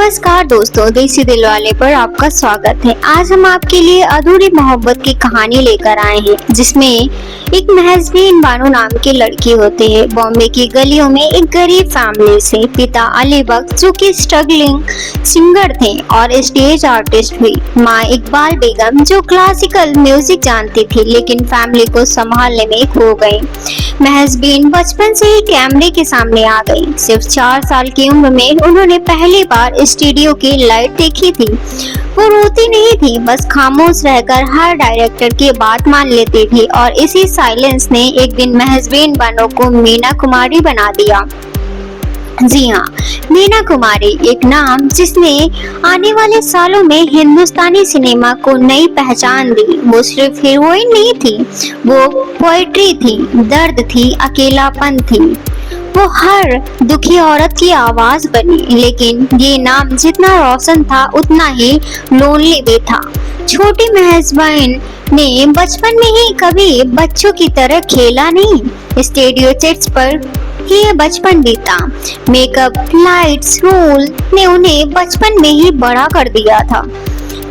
नमस्कार दोस्तों, देसी दिलवाले पर आपका स्वागत है। आज हम आपके लिए अधूरी मोहब्बत की कहानी लेकर आए हैं, जिसमें एक महजबीन बानो नाम की लड़की होती है। बॉम्बे की गलियों में एक गरीब फैमिली से। पिता अली बख्श जो कि स्ट्रगलिंग सिंगर थे और स्टेज आर्टिस्ट हुई। माँ इकबाल बेगम जो क्लासिकल म्यूजिक जानती थी लेकिन फैमिली को संभालने में खो गई। महजबीन बचपन से ही कैमरे के सामने आ गई। सिर्फ 4 साल की उम्र में उन्होंने पहली बार स्टूडियो की लाइट देखी थी। वो रोती नहीं थी, बस खामोश रहकर हर डायरेक्टर की बात मान लेती थी और इसी साइलेंस ने एक दिन महजबीन बानो को मीना कुमारी बना दिया। जी हाँ, मीना कुमारी, एक नाम जिसने आने वाले सालों में हिंदुस्तानी सिनेमा को नई पहचान दी। वो सिर्फ हीरोइन नहीं थी, वो पोएट्री थी, दर्द थी, अकेलापन थी। वो हर दुखी औरत की आवाज बनी। लेकिन ये नाम जितना रोशन था उतना ही लोनली भी था। छोटी महजबीन ने बचपन में ही कभी बच्चों की तरह खेला नहीं। स्टूडियो सेट्स पर ये बचपन बीता। मेकअप, लाइट्स, रोल ने उन्हें बचपन में ही बड़ा कर दिया था।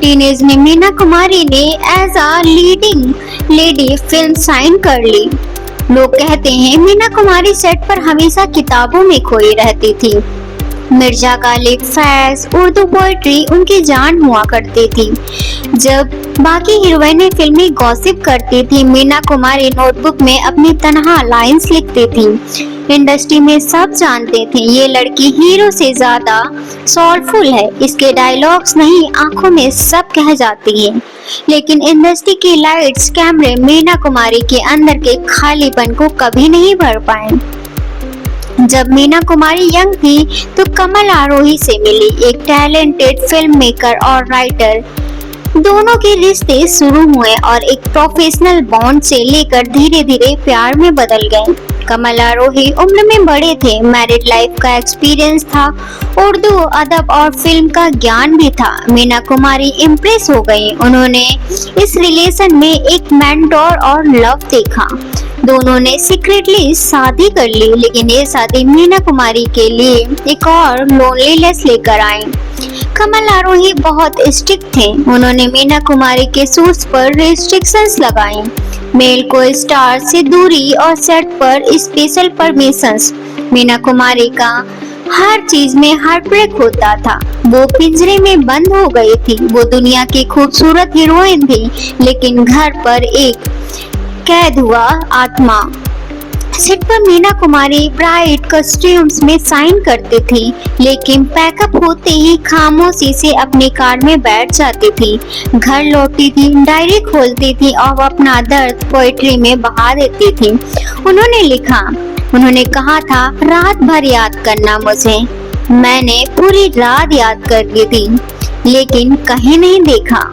टीनेज में मीना कुमारी ने as a leading lady film sign कर ली। लोग कहते हैं मीना कुमारी सेट पर हमेशा किताबों में खोई रहती थी। मिर्जा गालिब, फैज, उर्दू पोएट्री उनकी जान हुआ करती थी। जब बाकी हीरोइनें फिल्मी गॉसिप करती थी, मीना कुमारी नोटबुक में अपनी तन्हा लाइंस लिखती थी। इंडस्ट्री में सब जानते थे ये लड़की हीरो से ज्यादा सोलफुल है। इसके डायलॉग्स नहीं, आंखों में सब कह जाती है। लेकिन इंडस्ट्री की लाइट्स, कैमरे मीना कुमारी के अंदर के खालीपन को कभी नहीं भर पाए। जब मीना कुमारी यंग थी तो कमल आरोही से मिली, एक टैलेंटेड फिल्म मेकर और राइटर। दोनों के रिश्ते शुरू हुए और एक प्रोफेशनल बॉन्ड से लेकर धीरे धीरे प्यार में बदल गए। कमल आरोही उम्र में बड़े थे, मैरिड लाइफ का एक्सपीरियंस था, उर्दू अदब और फिल्म का ज्ञान भी था। मीना कुमारी इम्प्रेस हो गई। उन्होंने इस रिलेशन में एक मेंटोर और लव देखा। दोनों ने सीक्रेटली शादी कर ली, लेकिन ये शादी मीना कुमारी के लिए एक और लोनलीनेस लेकर आई। कमल आरोही बहुत स्ट्रिक्ट थे। उन्होंने मीना कुमारी के शूट्स पर रिस्ट्रिक्शंस लगाई, मेल को स्टार से दूरी और सेट पर स्पेशल परमिशंस। मीना कुमारी का हर चीज में हार्ट ब्रेक होता था। वो पिंजरे में बंद हो गई थी। वो दुनिया की खूबसूरत हीरोइन थी, लेकिन घर पर एक कैद हुआ आत्मा। सेट पर मीना कुमारी ब्राइट कॉस्ट्यूम्स में साइन करती थी, लेकिन पैकअप होते ही खामोशी से अपनी कार में बैठ जाती थी। घर लौटती थी, डायरी खोलती थी और अपना दर्द पोएट्री में बहा देती थी। उन्होंने कहा था, रात भर याद करना मुझे। मैंने पूरी रात याद कर ली थी, लेकिन कहीं नहीं देखा।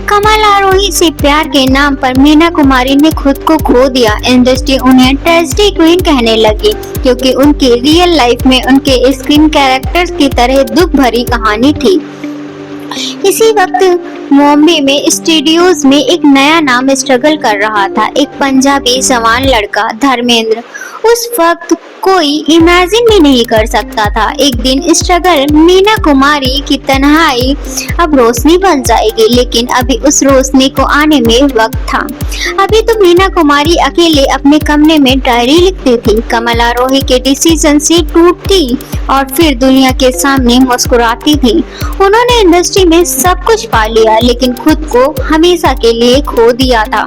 कमल आरोही से प्यार के नाम पर मीना कुमारी ने खुद को खो दिया। इंडस्ट्री उन्हें ट्रेजेडी क्वीन कहने लगी, क्योंकि उनकी रियल लाइफ में उनके स्क्रीन कैरेक्टर्स की तरह दुख भरी कहानी थी। इसी वक्त बॉम्बे में स्टूडियोज में एक नया नाम स्ट्रगल कर रहा था, एक पंजाबी जवान लड़का, धर्मेंद्र। उस वक्त कोई इमेजिन भी नहीं कर सकता था एक दिन स्ट्रगल मीना कुमारी की तन्हाई अब रोशनी बन जाएगी। लेकिन अभी उस रोशनी को आने में वक्त था। अभी तो मीना कुमारी अकेले अपने कमरे में डायरी लिखती थी, कमल आरोही के डिसीजन से टूटती और फिर दुनिया के सामने मुस्कुराती थी। उन्होंने इंडस्ट्री में सब कुछ पा लिया, लेकिन खुद को हमेशा के लिए खो दिया था।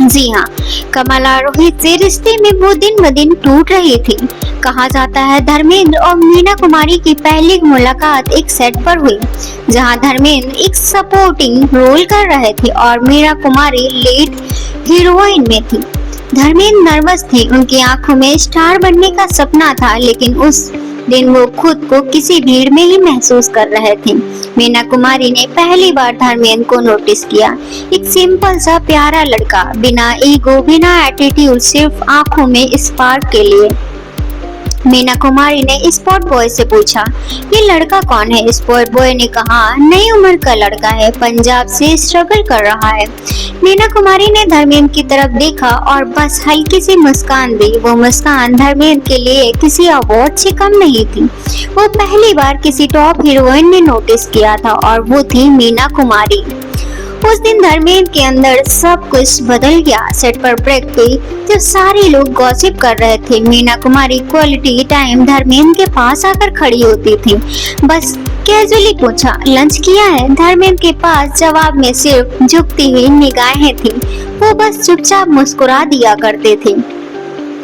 जी हाँ, कमल आरोही से रिश्ते में वो दिन ब दिन टूट रही थी। कहा जाता है धर्मेंद्र और मीना कुमारी की पहली मुलाकात एक सेट पर हुई, जहां धर्मेंद्र एक सपोर्टिंग रोल कर रहे थे और मीना कुमारी लीड हीरोइन में थी। धर्मेंद्र नर्वस थे, उनकी आंखों में स्टार बनने का सपना था, लेकिन उस दिन वो खुद को किसी भीड़ में ही महसूस कर रहे थे। मीना कुमारी ने पहली बार धर्मेंद्र को नोटिस किया, एक सिंपल सा प्यारा लड़का, बिना ईगो, बिना एटीट्यूड, सिर्फ आंखों में स्पार्क के लिए। मीना कुमारी ने स्पॉट बॉय से पूछा, ये लड़का कौन है? स्पॉट बॉय ने कहा, नई उम्र का लड़का है, पंजाब से स्ट्रगल कर रहा है। मीना कुमारी ने धर्मेंद्र की तरफ देखा और बस हल्की सी मुस्कान दी। वो मुस्कान धर्मेंद्र के लिए किसी अवार्ड से कम नहीं थी। वो पहली बार किसी टॉप हीरोइन ने नोटिस किया था और वो थी मीना कुमारी। उस दिन धर्मेंद्र के अंदर सब कुछ बदल गया। सेट पर ब्रेक पे जो सारे लोग गॉसिप कर रहे थे, मीना कुमारी क्वालिटी टाइम धर्मेंद्र के पास आकर खड़ी होती थी। बस कैजुअली पूछा, लंच किया है? धर्मेंद्र के पास जवाब में सिर्फ झुकती हुई निगाहें थी। वो बस चुपचाप मुस्कुरा दिया करते थे।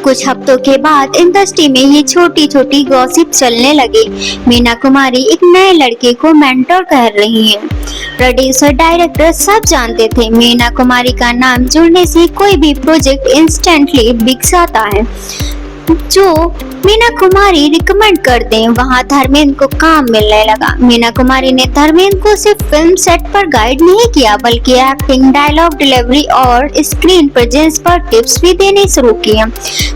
कुछ हफ्तों के बाद इंडस्ट्री में ये छोटी छोटी गॉसिप चलने लगे। मीना कुमारी एक नए लड़के को मेंटर कर रही हैं। प्रोड्यूसर, डायरेक्टर सब जानते थे मीना कुमारी का नाम जुड़ने से कोई भी प्रोजेक्ट इंस्टेंटली बिक जाता है। जो मीना कुमारी रिकमेंड कर दें, वहाँ धर्मेंद्र को काम मिलने लगा। मीना कुमारी ने धर्मेंद्र को सिर्फ फिल्म सेट पर गाइड नहीं किया, बल्कि एक्टिंग, डायलॉग डिलीवरी और स्क्रीन प्रेजेंस पर टिप्स भी देने शुरू किए।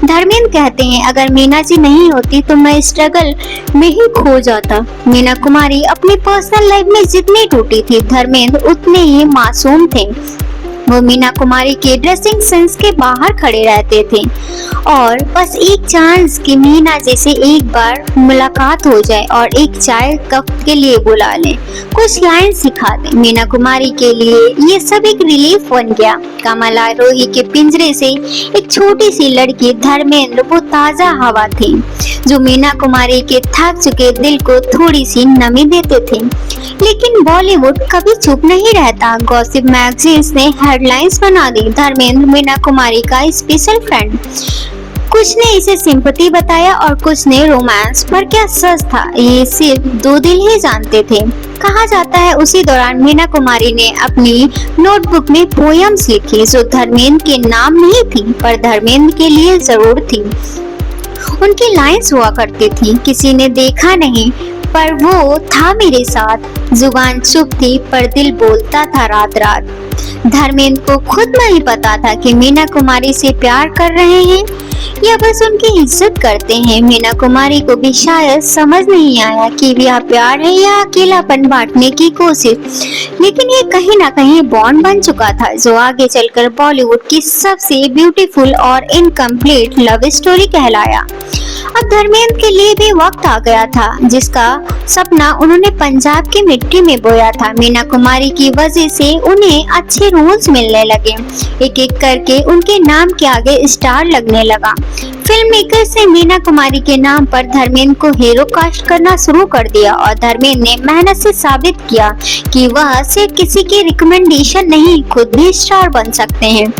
धर्मेंद्र कहते हैं, अगर मीना जी नहीं होती तो मैं स्ट्रगल में ही खो जाता। मीना कुमारी अपनी पर्सनल लाइफ में जितनी टूटी थी, धर्मेंद्र उतने ही मासूम थे। वो मीना कुमारी के ड्रेसिंग सेंस के बाहर खड़े रहते थे और बस एक चांस कि मीना जैसे एक बार मुलाकात हो जाए और एक चाय कप के लिए बुला लें, कुछ लाइन सिखा दें। मीना कुमारी के लिए ये सब एक रिलीफ बन गया। कमल आरोही के पिंजरे से एक छोटी सी लड़की धर्मेंद्र वो ताजा हवा थी जो मीना कुमारी के थक चुके दिल को थोड़ी सी नमी देते थे। लेकिन बॉलीवुड कभी चुप नहीं रहता। गॉसिप मैगजीन्स ने हेडलाइंस बना दी, धर्मेंद्र मीना कुमारी का स्पेशल फ्रेंड। कुछ ने इसे सिंपैथी बताया और कुछ ने रोमांस, पर क्या सच था ये सिर्फ दो दिल ही जानते थे। कहा जाता है उसी दौरान मीना कुमारी ने अपनी नोटबुक में पोयम्स लिखी जो धर्मेंद्र के नाम नहीं थी पर धर्मेंद्र के लिए जरूर थी। उनकी लाइंस हुआ करती थी, किसी ने देखा नहीं पर वो था मेरे साथ, जुबान चुप थी पर दिल बोलता था रात रात। धर्मेंद्र को खुद नहीं पता था कि मीना कुमारी से प्यार कर रहे हैं या बस उनकी इज्जत करते हैं। मीना कुमारी को भी शायद समझ नहीं आया कि यह प्यार है या अकेलापन बांटने की कोशिश, लेकिन ये कहीं ना कहीं बॉन्ड बन चुका था जो आगे चलकर बॉलीवुड की सबसे ब्यूटीफुल और इनकम्प्लीट लव स्टोरी कहलाया। अब धर्मेंद्र के लिए भी वक्त आ गया था जिसका सपना उन्होंने पंजाब की मिट्टी में बोया था। मीना कुमारी की वजह से उन्हें अच्छे रोल्स मिलने लगे। एक एक करके उनके नाम के आगे स्टार लगने लगा। फिल्म मेकर्स ने मीना कुमारी के नाम पर धर्मेंद्र को हीरो कास्ट करना शुरू कर दिया और धर्मेंद्र ने मेहनत से साबित किया कि वह सिर्फ किसी की रिकमेंडेशन नहीं, खुद भी स्टार बन सकते हैं।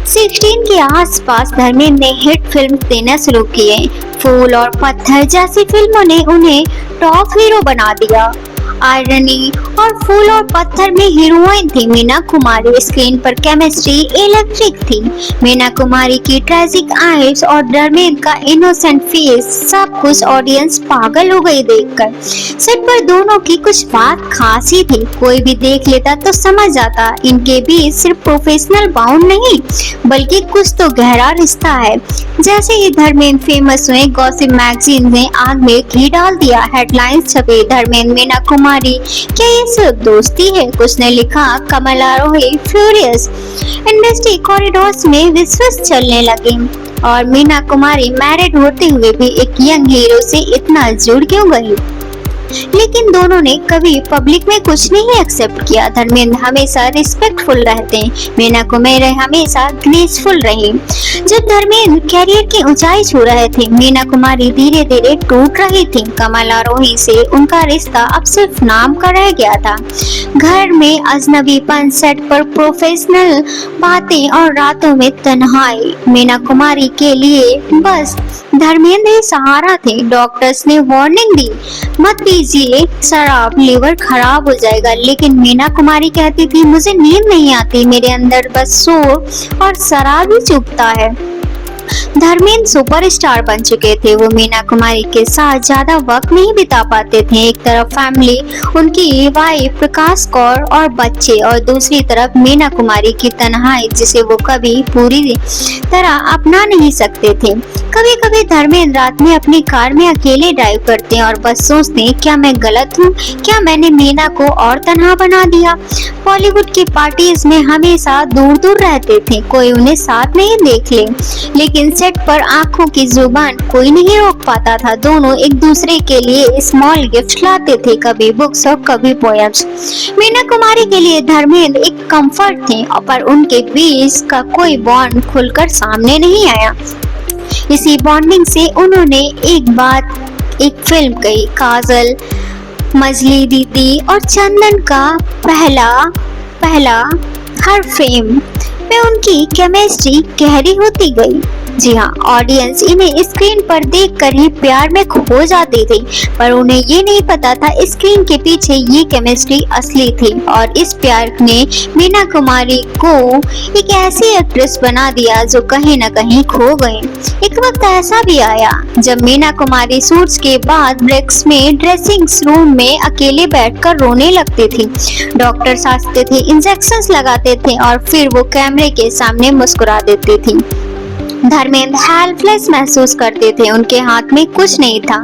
16 के आसपास धर्मेंद्र ने हिट फिल्म देना शुरू किए। फूल और पत्थर जैसी फिल्मों ने उन्हें टॉप हीरो बना दिया। आयरनी और फूल और पत्थर में हीरोइन थी मीना कुमारी। स्क्रीन पर केमिस्ट्री इलेक्ट्रिक थी। मीना कुमारी की ट्रेजिक आईज और धर्मेंद्र का इनोसेंट फेस, सब कुछ ऑडियंस पागल हो गई देखकर। सेट पर दोनों की कुछ बात खास ही थी। कोई भी देख लेता तो समझ जाता इनके बीच सिर्फ प्रोफेशनल बाउंड नहीं बल्कि कुछ तो गहरा रिश्ता है। जैसे ही धर्मेंद्र फेमस हुए, गॉसिप मैगजीन ने आग में घी डाल दिया। हेडलाइंस छपी, धर्मेंद्र मीना कुमारी क्या ये सिर्फ दोस्ती है? कुछ ने लिखा, कमल आरोही फ्यूरियस। इंडस्ट्री कॉरिडोर्स में विश्वास चलने लगे और मीना कुमारी मैरिड होते हुए भी एक यंग हीरो से इतना जुड़ क्यों गई? लेकिन दोनों ने कभी पब्लिक में कुछ नहीं एक्सेप्ट किया। धर्मेंद्र हमेशा रिस्पेक्टफुल रहते हैं, मीना कुमारी हमेशा ग्रेसफुल रही। जब धर्मेंद्र कैरियर की ऊंचाई छू रहे थे, मीना कुमारी धीरे धीरे टूट रही थी। कमल आरोही से उनका रिश्ता अब सिर्फ नाम का रह गया था। घर में अजनबीपन, सेट पर प्रोफेशनल बातें और रातों में तन्हाई। मीना कुमारी के लिए बस धर्मेंद्र ही सहारा थे। डॉक्टर्स ने वार्निंग दी, मत पीजिए शराब, लीवर खराब हो जाएगा, लेकिन मीना कुमारी कहती थी, मुझे नींद नहीं आती, मेरे अंदर बस शोर और शराब ही चुभता है। धर्मेंद्र सुपरस्टार बन चुके थे। वो मीना कुमारी के साथ ज्यादा वक्त नहीं बिता पाते थे। एक तरफ फैमिली, उनकी वाइफ प्रकाश कौर और बच्चे, और दूसरी तरफ मीना कुमारी की तन्हाई जिसे वो कभी पूरी तरह अपना नहीं सकते थे। कभी कभी धर्मेंद्र रात में अपनी कार में अकेले ड्राइव करते हैं और बस सोचते हैं, क्या मैं गलत हूँ? क्या मैंने मीना को और तन्हा बना दिया? बॉलीवुड की पार्टीज में हमेशा दूर दूर रहते थे, कोई उन्हें साथ नहीं देख ले, लेकिन सेट पर आंखों की जुबान कोई नहीं रोक पाता था। दोनों एक दूसरे के लिए स्मॉल गिफ्ट लाते थे, कभी बुक्स और कभी पोएम्स। मीना कुमारी के लिए धर्मेंद्र एक कंफर्ट थे, पर उनके बीच का कोई बॉन्ड खुलकर सामने नहीं आया। इसी बॉन्डिंग से उन्होंने एक फिल्म कही, काजल, मजली दीदी और चंदन का पहला हर फ्रेम में उनकी केमिस्ट्री गहरी होती गई। जी हाँ, ऑडियंस इन्हें स्क्रीन पर देखकर ही प्यार में खो जाती थी, पर उन्हें ये नहीं पता था स्क्रीन के पीछे ये केमिस्ट्री असली थी। और इस प्यार ने मीना कुमारी को एक ऐसी एक्ट्रेस बना दिया जो कहीं न कहीं खो गई। एक वक्त ऐसा भी आया जब मीना कुमारी शूट्स के बाद ब्रेक्स में ड्रेसिंग रूम में अकेले बैठकर रोने लगती थी। डॉक्टर्स आते थे, इंजेक्शंस लगाते थे और फिर वो कैमरे के सामने मुस्कुरा देती थी। धर्मेंद्र हेल्पलेस महसूस करते थे, उनके हाथ में कुछ नहीं था।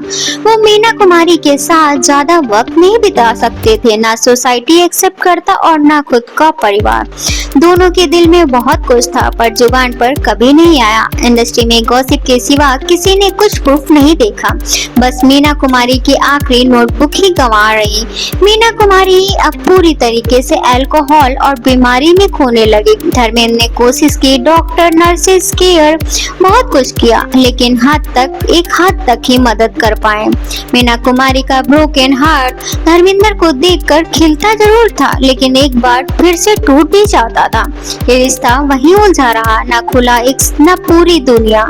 वो मीना कुमारी के साथ ज्यादा वक्त नहीं बिता सकते थे, ना सोसाइटी एक्सेप्ट करता और ना खुद का परिवार। दोनों के दिल में बहुत कुछ था, पर जुबान पर कभी नहीं आया। इंडस्ट्री में गॉसिप के सिवा किसी ने कुछ प्रूफ नहीं देखा। बस मीना कुमारी की आखिरी नोटबुक ही गंवा रही। मीना कुमारी अब पूरी तरीके से अल्कोहल और बीमारी में खोने लगी। धर्मेंद्र ने कोशिश की, डॉक्टर, नर्सेस, केयर, बहुत कुछ किया, लेकिन एक हद तक ही मदद कर पाए। मीना कुमारी का ब्रोकन हार्ट धर्मेंद्र को देखकर खिलता जरूर था, लेकिन एक बार फिर से टूट भी जाता था। ये रिश्ता वहीं उलझा रहा, ना खुला न पूरी दुनिया,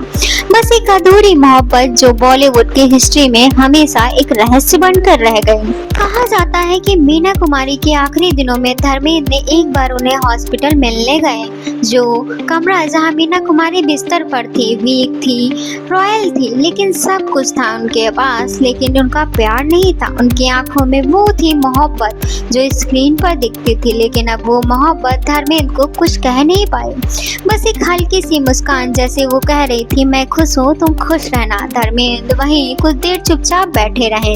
बस एक अधूरी मोहब्बत जो बॉलीवुड की हिस्ट्री में हमेशा एक रहस्य बनकर रह गई। कहा जाता है कि मीना कुमारी के आखिरी दिनों में धर्मेंद्र ने एक बार उन्हें हॉस्पिटल मिलने गए। जो कमरा जहां मीना कुमारी बिस्तर पर थी, वीक थी, रॉयल थी, लेकिन सब कुछ था उनके पास, लेकिन उनका प्यार नहीं था। उनकी आंखों में वो थी मोहब्बत जो स्क्रीन पर दिखती थी, लेकिन अब वो मोहब्बत धर्मेंद्र को कुछ कह नहीं पाई। बस एक हल्की सी मुस्कान, जैसे वो कह रही थी, मैं खुश हूँ, तुम खुश रहना। धर्मेंद्र वहीं कुछ देर चुपचाप बैठे रहे।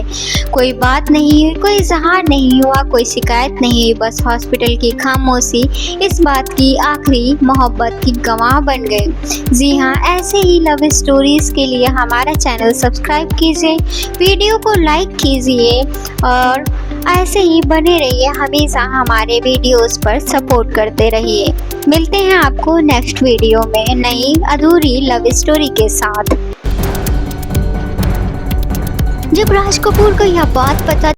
कोई बात नहीं, कोई इजहार नहीं हुआ, कोई शिकायत नहीं, बस हॉस्पिटल की खामोशी इस बात की आखिरी मोहब्बत की गवाह बन गई। जी हाँ, ऐसे ही लव स्टोरीज के लिए हमारा चैनल सब्सक्राइब कीजिए, वीडियो को लाइक कीजिए और ऐसे ही बने रहिए, हमेशा हमारे वीडियोस पर सपोर्ट करते रहिए। मिलते हैं आपको नेक्स्ट वीडियो में नई अधूरी लव स्टोरी के साथ। जब राज कपूर को यह बात पता